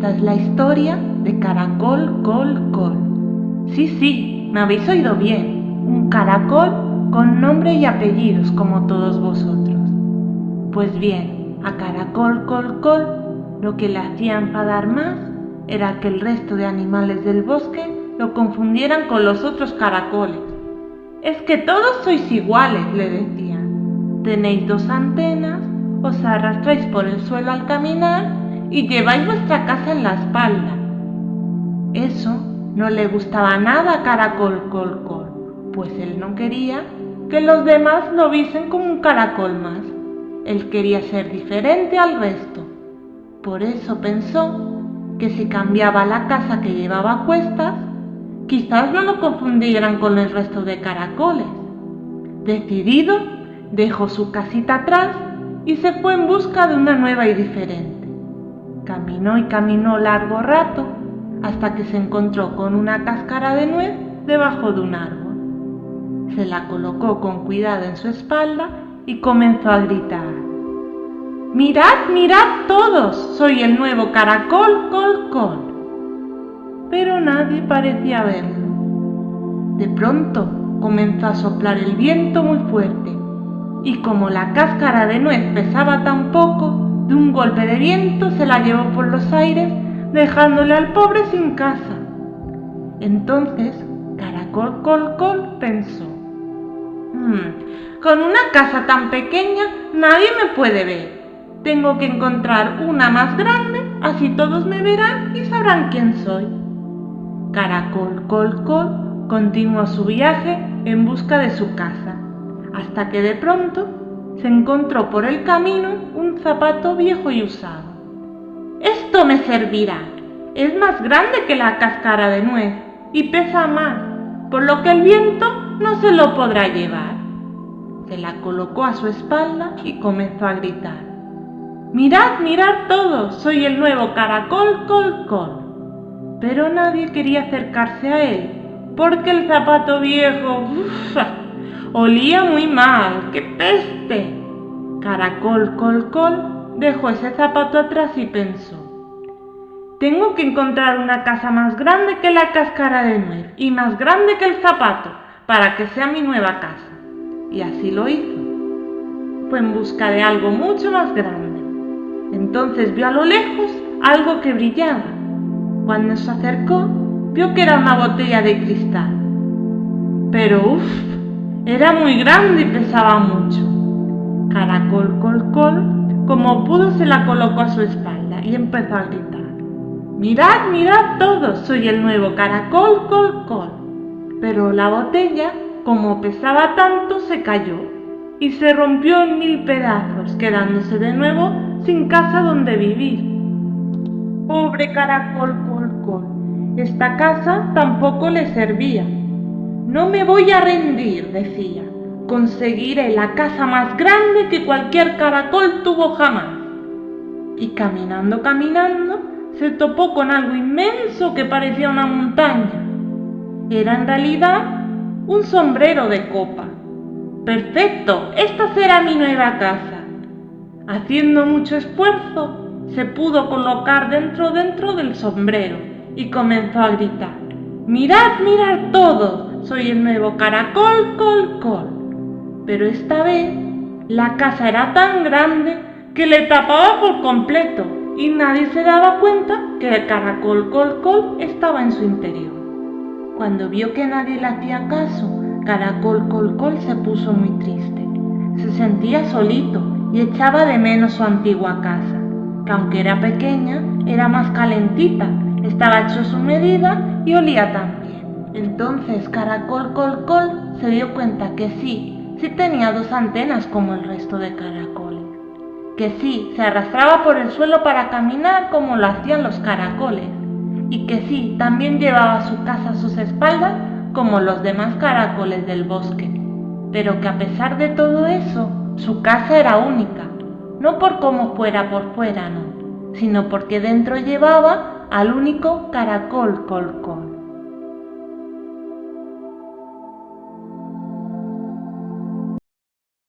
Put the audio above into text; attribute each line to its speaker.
Speaker 1: Esta es la historia de Caracol Col Col. Sí, me habéis oído bien. Un caracol con nombre y apellidos como todos vosotros. Pues bien, a Caracol Col Col lo que le hacía enfadar más era que el resto de animales del bosque lo confundieran con los otros caracoles. Es que todos sois iguales, le decían. Tenéis 2 antenas, os arrastráis por el suelo al caminar y lleváis vuestra casa en la espalda. Eso no le gustaba nada a Caracol Col Col, pues él no quería que los demás lo viesen como un caracol más. Él quería ser diferente al resto. Por eso pensó que si cambiaba la casa que llevaba a cuestas, quizás no lo confundieran con el resto de caracoles. Decidido, dejó su casita atrás y se fue en busca de una nueva y diferente. Caminó y caminó largo rato hasta que se encontró con una cáscara de nuez debajo de un árbol. Se la colocó con cuidado en su espalda y comenzó a gritar: «¡Mirad, mirad todos! ¡Soy el nuevo Caracol Col Col!». Pero nadie parecía verlo. De pronto comenzó a soplar el viento muy fuerte, y como la cáscara de nuez pesaba tan poco, de un golpe de viento se la llevó por los aires, dejándole al pobre sin casa. Entonces Caracol Col Col pensó: con una casa tan pequeña nadie me puede ver. Tengo que encontrar una más grande, así todos me verán y sabrán quién soy. Caracol Col Col continuó su viaje en busca de su casa, hasta que de pronto se encontró por el camino un zapato viejo y usado. «Esto me servirá. Es más grande que la cáscara de nuez y pesa más, por lo que el viento no se lo podrá llevar». Se la colocó a su espalda y comenzó a gritar: «¡Mirad, mirad todos! ¡Soy el nuevo Caracol Col Col!». Pero nadie quería acercarse a él, porque el zapato viejo olía muy mal. ¡Qué peste! Caracol Col Col dejó ese zapato atrás y pensó: «Tengo que encontrar una casa más grande que la cáscara de nuez y más grande que el zapato para que sea mi nueva casa». Y así lo hizo. Fue en busca de algo mucho más grande. Entonces vio a lo lejos algo que brillaba. Cuando se acercó, vio que era una botella de cristal. Pero era muy grande y pesaba mucho. Caracol Col Col, como pudo, se la colocó a su espalda y empezó a gritar: «¡Mirad, mirad todos! ¡Soy el nuevo Caracol Col Col!». Pero la botella, como pesaba tanto, se cayó y se rompió en 1000 pedazos, quedándose de nuevo sin casa donde vivir. Pobre Caracol Col Col, esta casa tampoco le servía. «No me voy a rendir», decía. «Conseguiré la casa más grande que cualquier caracol tuvo jamás». Y caminando, se topó con algo inmenso que parecía una montaña. Era en realidad un sombrero de copa. «¡Perfecto! Esta será mi nueva casa». Haciendo mucho esfuerzo, se pudo colocar dentro del sombrero y comenzó a gritar: «¡Mirad, mirad todos! ¡Soy el nuevo Caracol Col Col!». Pero esta vez la casa era tan grande que le tapaba por completo y nadie se daba cuenta que el Caracol Col Col estaba en su interior. Cuando vio que nadie le hacía caso, Caracol Col Col se puso muy triste. Se sentía solito y echaba de menos su antigua casa, que aunque era pequeña, era más calentita, estaba hecho a su medida y olía tan bien. Entonces Caracol Col Col se dio cuenta que sí tenía 2 antenas como el resto de caracoles, que sí se arrastraba por el suelo para caminar como lo hacían los caracoles, y que sí también llevaba su casa a sus espaldas como los demás caracoles del bosque, pero que a pesar de todo eso, su casa era única, no por cómo fuera por fuera, no, sino porque dentro llevaba al único Caracol Col Col.